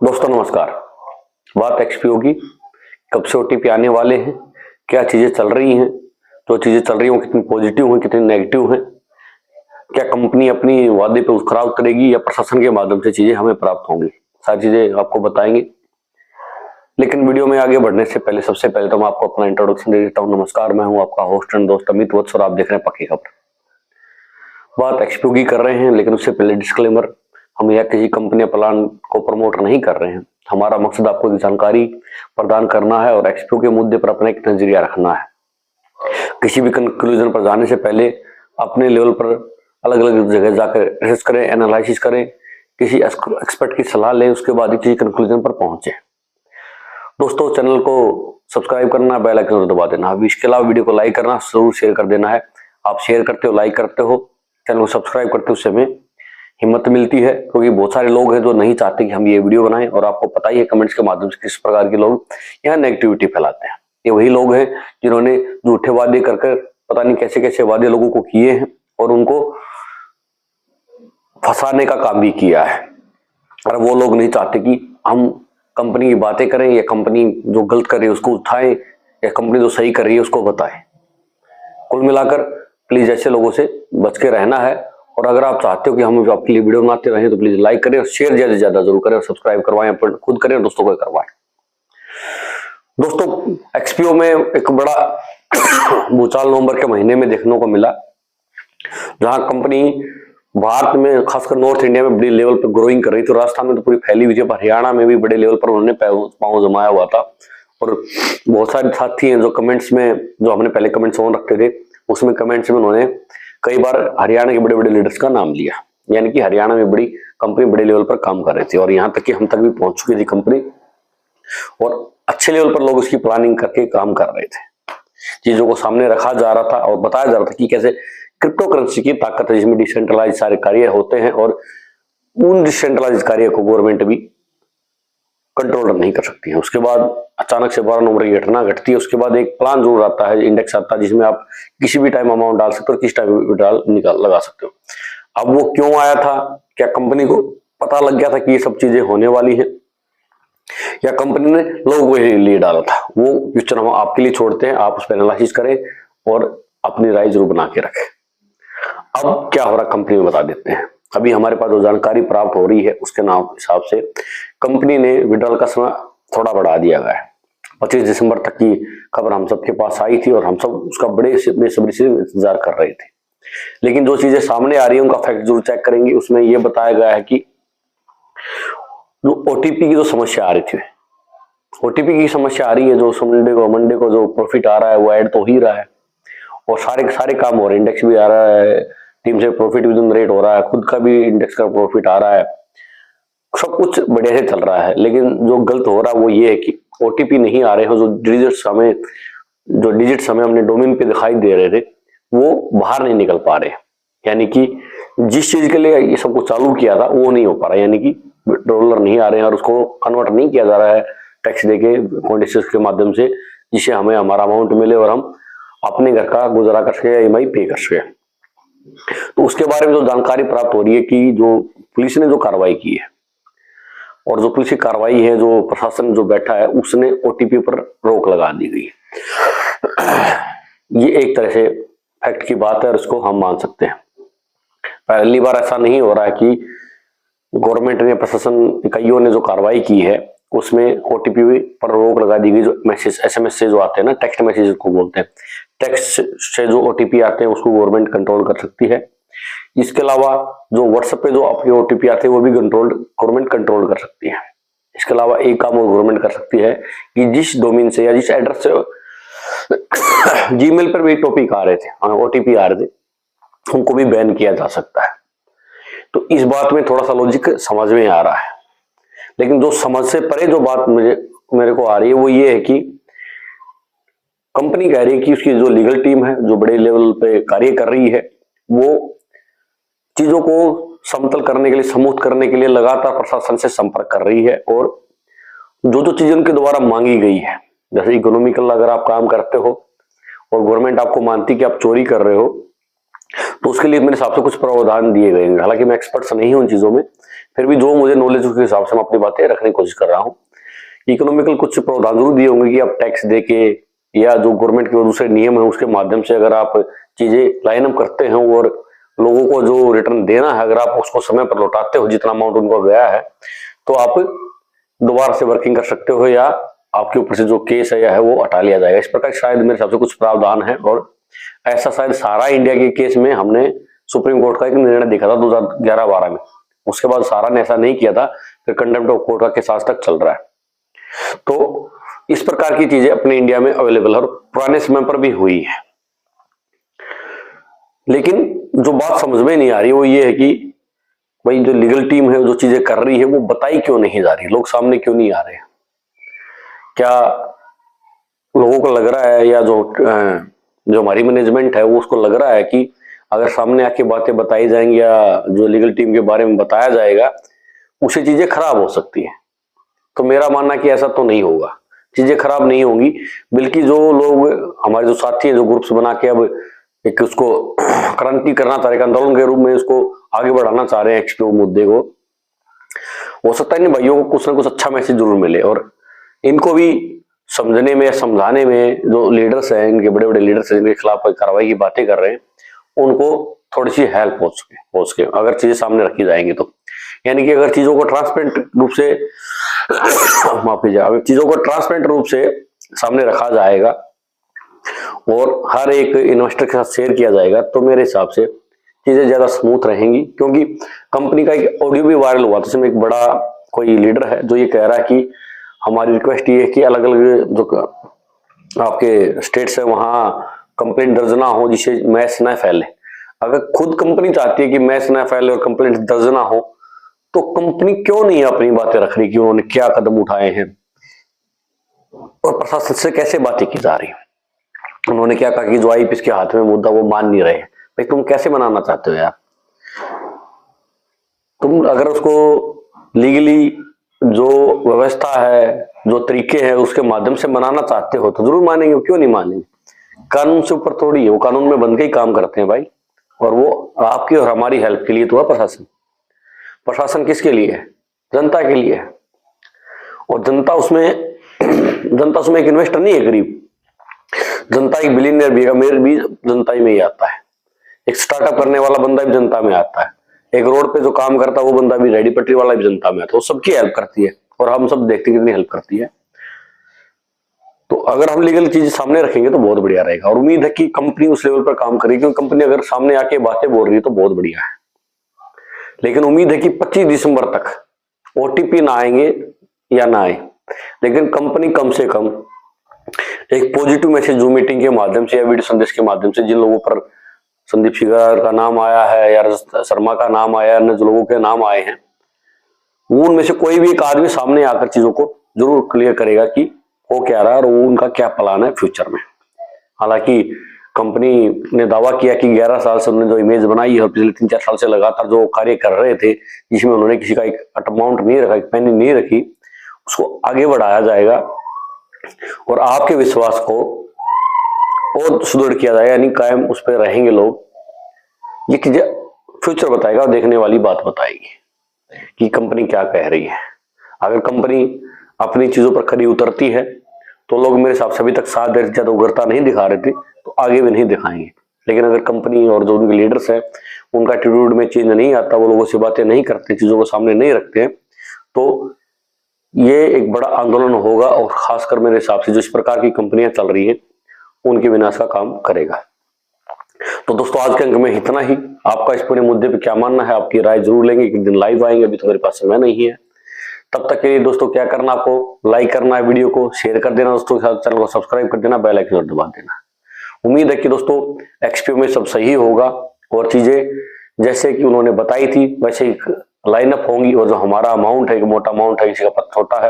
दोस्तों नमस्कार। बात एक्सपीओ की, कब से ओटीपी आने वाले हैं, क्या चीजें चल रही हैं, जो चीजें चल रही हैं वो कितनी पॉजिटिव हैं कितनी नेगेटिव हैं, क्या कंपनी अपनी वादे पे खरा उतरेगी या प्रशासन के माध्यम से चीजें हमें प्राप्त होंगी, सारी चीजें आपको बताएंगे। लेकिन वीडियो में आगे बढ़ने से पहले सबसे पहले तो मैं आपको अपना इंट्रोडक्शन दे देता हूँ। नमस्कार, मैं हूँ आपका होस्ट एंड दोस्त अमित वत्स और आप देख रहे हैं पक्की खबर। बात एक्सपीओ की कर रहे हैं, लेकिन उससे पहले डिस्क्लेमर, हम यह किसी कंपनी प्लान को प्रमोट नहीं कर रहे हैं। हमारा मकसद आपको जानकारी प्रदान करना है और एक्सपीओ के मुद्दे पर अपना एक नजरिया रखना है। किसी भी कंक्लूजन पर जाने से पहले अपने लेवल पर अलग अलग जगह जाकर रिसर्च करें, एनालिसिस करें, किसी एक्सपर्ट की सलाह लें, उसके बाद ही किसी कंक्लूजन पर पहुंचे। दोस्तों चैनल को सब्सक्राइब करना, बेल आइकन दबा देना। अब इसके अलावा वीडियो को लाइक करना, जरूर शेयर कर देना है। आप शेयर करते हो, लाइक करते हो, चैनल को सब्सक्राइब करते हो, उससे हमें हिम्मत मिलती है, क्योंकि बहुत सारे लोग हैं जो नहीं चाहते कि हम ये वीडियो बनाएं। और आपको पता ही है कमेंट्स के माध्यम से किस प्रकार के लोग यहाँ नेगेटिविटी फैलाते हैं। ये वही लोग हैं जिन्होंने झूठे वादे कर पता नहीं कैसे कैसे वादे लोगों को किए हैं और उनको फंसाने का काम भी किया है। और वो लोग नहीं चाहते कि हम कंपनी की बातें करें या कंपनी जो गलत कर रही है उसको उठाएं या कंपनी जो सही कर रही है उसको बताएं। कुल मिलाकर प्लीज ऐसे लोगों से बच के रहना है। और अगर आप चाहते हो कि हम आपके लिए वीडियो बनाते रहें तो प्लीज लाइक करें और शेयर ज्यादा से ज्यादा जरूर करें और सब्सक्राइब करवाएं, अपन खुद करें और दोस्तों को करवाएं। दोस्तों एक्सपीओ में एक बड़ा भूचाल नवंबर के महीने में देखने को मिला, जहां कंपनी भारत में खासकर नॉर्थ इंडिया में बड़ी लेवल पर ग्रोइंग कर रही थी। राजस्थान में तो पूरी फैली हुई थी, हरियाणा में भी बड़े लेवल पर उन्होंने पांव जमाया हुआ था। और बहुत सारे साथी हैं जो कमेंट्स में, जो हमने पहले कमेंट्स ऑन रखते थे, उसमें कमेंट्स में उन्होंने कई बार हरियाणा के बड़े बड़े लीडर्स का नाम लिया, यानी कि हरियाणा में बड़ी कंपनी बड़े लेवल पर काम कर रही थी और यहाँ तक कि हम तक भी पहुंच चुकी थी कंपनी और अच्छे लेवल पर लोग उसकी प्लानिंग करके काम कर रहे थे। चीजों को सामने रखा जा रहा था और बताया जा रहा था कि कैसे क्रिप्टो करेंसी की ताकत है, जिसमें डिसेंट्रलाइज सारे कार्य होते हैं और उन डिसेंट्रलाइज कार्य को गवर्नमेंट भी कंट्रोल नहीं कर सकती है। उसके बाद अचानक से 12 नवंबर की घटना घटती है। उसके बाद एक प्लान जरूर आता है, इंडेक्स आता है, जिसमें आप किसी भी टाइम अमाउंट डाल सकते हो और किस टाइम विड्रॉल लगा सकते हो। अब वो क्यों आया था? क्या कंपनी को पता लग गया था कि ये सब चीजें होने वाली है, या कंपनी ने लोगों के लिए डाला था? वो क्वेश्चन हम आपके लिए छोड़ते हैं, आप उस पर एनालिसिस करें और अपनी राय जरूर बना के रखें। अब क्या हो रहा कंपनी में बता देते हैं। अभी हमारे पास जो जानकारी प्राप्त हो रही है उसके नाम हिसाब से कंपनी ने विड्रॉल का समय थोड़ा बढ़ा दिया गया है। 25 दिसंबर तक की खबर हम सबके पास आई थी और हम सब उसका बड़े बेसब्री से इंतजार कर रहे थे। लेकिन जो चीजें सामने आ रही है उनका फैक्ट जरूर चेक करेंगे। उसमें यह बताया गया है कि जो ओटीपी की जो समस्या आ रही थी, ओटीपी की समस्या आ रही है, जो मंडे को जो प्रॉफिट आ रहा है वो ऐड तो ही रहा है और सारे काम हो रहे हैं। इंडेक्स भी आ रहा है, टीम से प्रॉफिट भी जनरेट हो रहा है, खुद का भी इंडेक्स का प्रॉफिट आ रहा है, सब कुछ बढ़िया से चल रहा है। लेकिन जो गलत हो रहा है वो ये है कि ओटीपी नहीं आ रहे हैं। जो डिजिट्स हमें अपने डोमेन पे दिखाई दे रहे थे वो बाहर नहीं निकल पा रहे। यानी कि जिस चीज के लिए ये सब कुछ चालू किया था वो नहीं हो पा रहा, यानी कि डॉलर नहीं आ रहे हैं और उसको कन्वर्ट नहीं किया जा रहा है टैक्स देके कॉन्डिशंस के माध्यम से, जिससे हमें हमारा अमाउंट मिले और हम अपने घर का गुजारा कर सके, ईएमआई पे कर सके। तो उसके बारे में जो जानकारी प्राप्त हो रही है कि जो पुलिस ने जो कार्रवाई की है और जो पुलिस की कार्रवाई है, जो प्रशासन जो बैठा है उसने ओटीपी पर रोक लगा दी गई। ये एक तरह से फैक्ट की बात है और इसको हम मान सकते हैं। पहली बार ऐसा नहीं हो रहा है कि गवर्नमेंट ने, प्रशासन इकाइयों ने जो कार्रवाई की है उसमें ओटीपी पर रोक लगा दी गई। जो मैसेज एसएमएस से जो आते हैं ना, टेक्स्ट मैसेज को बोलते हैं, टेक्स्ट से जो ओटीपी आते हैं उसको गवर्नमेंट कंट्रोल कर सकती है। इसके अलावा जो व्हाट्सएप पे जो आपके ओटीपी आते हैं वो भी गवर्नमेंट कंट्रोल कर सकती है। इसके अलावा एक काम और गवर्नमेंट कर सकती है कि जिस डोमेन से या जिस एड्रेस से जीमेल पर भी टॉपिक आ रहे थे, ओटीपी आ रहे थे, उनको भी बैन किया जा सकता है। तो इस बात में थोड़ा सा लॉजिक समझ में आ रहा है, लेकिन जो समझ से परे जो बात मेरे को आ रही है वो ये है कि कंपनी कह रही है कि उसकी जो लीगल टीम है, जो बड़े लेवल पे कार्य कर रही है, वो चीजों को समतल करने के लिए, समूथ करने के लिए लगातार प्रशासन से संपर्क कर रही है और जो जो चीजें उनके द्वारा मांगी गई है, जैसे इकोनॉमिकल अगर आप काम करते हो और गवर्नमेंट आपको मानती कि आप चोरी कर रहे हो, तो उसके लिए मेरे हिसाब से कुछ प्रावधान दिए गए हैं। हालांकि मैं एक्सपर्ट नहीं हूं उन चीजों में, फिर भी जो मुझे नॉलेज उसके हिसाब से मैं अपनी बातें रखने की कोशिश कर रहा हूँ। इकोनॉमिकल कुछ प्रावधान जरूर दिए होंगे कि आप टैक्स देके या जो गवर्नमेंट के दूसरे नियम है उसके माध्यम से अगर आप चीजें लाइन अप करते हैं और लोगों को जो रिटर्न देना है अगर आप उसको समय पर लौटाते हो जितना अमाउंट उनको गया है, तो आप दोबारा से वर्किंग कर सकते हो या आपके ऊपर से जो केस है या है वो हटा लिया जाएगा। इस प्रकार शायद मेरे हिसाब से कुछ प्रावधान है, और ऐसा शायद सारा इंडिया के केस में हमने सुप्रीम कोर्ट का एक निर्णय देखा था 2011-12 में। उसके बाद सारा ने ऐसा नहीं किया था, फिर कंटेम्प्ट ऑफ कोर्ट का केस आज तक चल रहा है। तो इस प्रकार की चीजें अपने इंडिया में अवेलेबल है और पुराने समय पर भी हुई है। लेकिन जो बात समझ में नहीं आ रही वो ये है कि भाई जो लीगल टीम है जो चीजें कर रही है वो बताई क्यों नहीं जा रही, लोग सामने क्यों नहीं आ रहे हैं? क्या लोगों को लग रहा है या जो हमारी मैनेजमेंट है वो उसको लग रहा है कि अगर सामने आके बातें बताई जाएंगी या जो लीगल टीम के बारे में बताया जाएगा उससे चीजें खराब हो सकती है? तो मेरा मानना कि ऐसा तो नहीं होगा, चीजें खराब नहीं होंगी, बल्कि जो लोग हमारे जो साथी हैं जो ग्रुप्स बना के अब एक उसको क्रांति करना चाह रहे, आंदोलन के रूप में उसको आगे बढ़ाना चाह रहे हैं एक्सपीओ मुद्दे को, हो सकता है इन भाइयों को कुछ ना कुछ अच्छा मैसेज जरूर मिले और इनको भी समझने में समझाने में जो लीडर्स हैं, इनके बड़े बड़े लीडर्स हैं जिनके खिलाफ कार्रवाई की बातें कर रहे हैं, उनको थोड़ी सी हेल्प हो सके अगर चीजें सामने रखी जाएंगी तो। यानी कि अगर चीजों को ट्रांसपेरेंट रूप से माफ कीजिए, अगर चीजों को ट्रांसपेरेंट रूप से सामने रखा जाएगा और हर एक इन्वेस्टर के साथ शेयर किया जाएगा तो मेरे हिसाब से चीजें ज्यादा स्मूथ रहेंगी। क्योंकि कंपनी का एक ऑडियो भी वायरल हुआ था, जिसमें एक बड़ा कोई लीडर है जो ये कह रहा है कि हमारी रिक्वेस्ट ये है कि अलग अलग जो आपके स्टेट्स है वहां कंप्लेंट दर्ज ना हो जिससे मैच ना फैले। अगर खुद कंपनी चाहती है कि मैच ना फैले और कंप्लेंट दर्ज ना हो तो कंपनी क्यों नहीं अपनी बातें रख रही कि उन्होंने क्या कदम उठाए हैं और प्रशासन से कैसे बातें की जा रही है। उन्होंने क्या कहा कि जो आईपीएस के हाथ में मुद्दा वो मान नहीं रहे। भाई तुम कैसे बनाना चाहते हो यार? तुम अगर उसको लीगली जो व्यवस्था है जो तरीके हैं उसके माध्यम से बनाना चाहते हो तो जरूर मानेंगे, क्यों नहीं मानेंगे? कानून से ऊपर थोड़ी है, वो कानून में बन के ही काम करते हैं भाई, और वो आपकी और हमारी हेल्प के लिए तो है प्रशासन। प्रशासन किसके लिए है? जनता के लिए है। और जनता उसमें एक इन्वेस्टर नहीं है गरीब, जनता एक बिलियनियर भी है, मेरे भी जनता ही में ही आता है, एक स्टार्टअप करने वाला बंदा भी जनता में आता है, एक रोड पे जो काम करता है वो बंदा भी, रेडी पटरी वाला भी जनता में आता है। वो सबकी हेल्प करती है और हम सब देखते हैं कितनी हेल्प करती है। तो अगर हम लीगल चीज सामने रखेंगे तो बहुत बढ़िया रहेगा और उम्मीद है कि कंपनी उस लेवल पर काम करेगी। क्योंकि कंपनी अगर सामने आके बातें बोल रही है तो बहुत बढ़िया है, लेकिन उम्मीद है कि 25 दिसंबर तक ओटीपी ना आएंगे या ना आए, लेकिन कंपनी कम से कम एक पॉजिटिव मैसेज जूम मीटिंग के माध्यम से या वीडियो संदेश के माध्यम से जिन लोगों पर संदीप शिगार का नाम आया है या शर्मा का नाम आया है, जो लोगों के नाम आए हैं, वो उनमें से कोई भी एक आदमी सामने आकर चीजों को जरूर क्लियर करेगा कि वो क्या रहा और वो उनका क्या प्लान है फ्यूचर में। हालांकि कंपनी ने दावा किया कि 11 साल से उन्होंने जो इमेज बनाई है और पिछले 3-4 साल से लगातार जो कार्य कर रहे थे जिसमें उन्होंने किसी का एक अमाउंट नहीं रखा, एक पेनी नहीं रखी, उसको आगे बढ़ाया जाएगा और आपके विश्वास को और सुदृढ़ किया जाएगा, यानी कायम उस पर रहेंगे लोग। ये चीजें फ्यूचर बताएगा और देखने वाली बात बताएगी कि कंपनी क्या कह रही है। अगर कंपनी अपनी चीजों पर खरी उतरती है तो लोग मेरे हिसाब से अभी तक 7 देर से ज्यादा उग्रता नहीं दिखा रहे थे तो आगे भी नहीं दिखाएंगे। लेकिन अगर कंपनी और जो उनके लीडर्स हैं उनका एटीट्यूड में चेंज नहीं आता, वो लोगों से बातें नहीं करते, चीजों को सामने नहीं रखते हैं, तो ये एक बड़ा आंदोलन होगा और खासकर मेरे हिसाब से जो इस प्रकार की कंपनियां चल रही है उनके विनाश का काम करेगा। तो दोस्तों आज के अंक में इतना ही। आपका इस पूरे मुद्दे पे क्या मानना है, आपकी राय जरूर लेंगे। एक दिन लाइव आएंगे, अभी तो मेरे पास समय नहीं है। तब तक के लिए दोस्तों क्या करना, आपको लाइक करना है, वीडियो को शेयर कर देना दोस्तों के साथ, चैनल को सब्सक्राइब कर देना, बेल आइकन दबा देना। उम्मीद है कि दोस्तों एक्सपीओ में सब सही होगा और चीजें जैसे कि उन्होंने बताई थी वैसे ही लाइनअप होंगी और जो हमारा अमाउंट है, एक मोटा अमाउंट है, किसी का पत्ता छोटा है,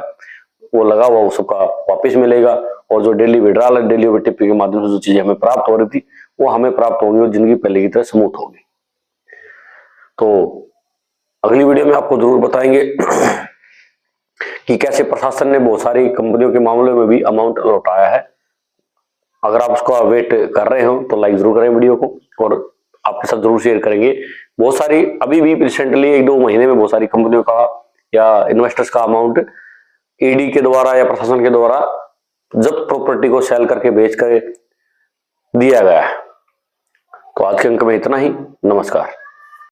वो लगा हुआ वो सबका वापस मिलेगा और जो डेली विड्रॉल है, डेली ओटीपी के माध्यम से जो चीजें हमें प्राप्त हो रही थी वो हमें प्राप्त होंगी और जिंदगी पहले की तरह स्मूथ होगी। तो अगली वीडियो में आपको जरूर बताएंगे कि कैसे प्रशासन ने बहुत सारी कंपनियों के मामले में भी अमाउंट लौटाया है। अगर आप उसका वेट कर रहे हो तो लाइक जरूर करें वीडियो को और आपके साथ जरूर शेयर करेंगे। बहुत सारी अभी भी रिसेंटली 1-2 महीने में बहुत सारी कंपनियों का या इन्वेस्टर्स का अमाउंट ईडी के द्वारा या प्रशासन के द्वारा जब प्रॉपर्टी को सेल करके बेच कर दिया गया है। तो आज के अंक में इतना ही। नमस्कार।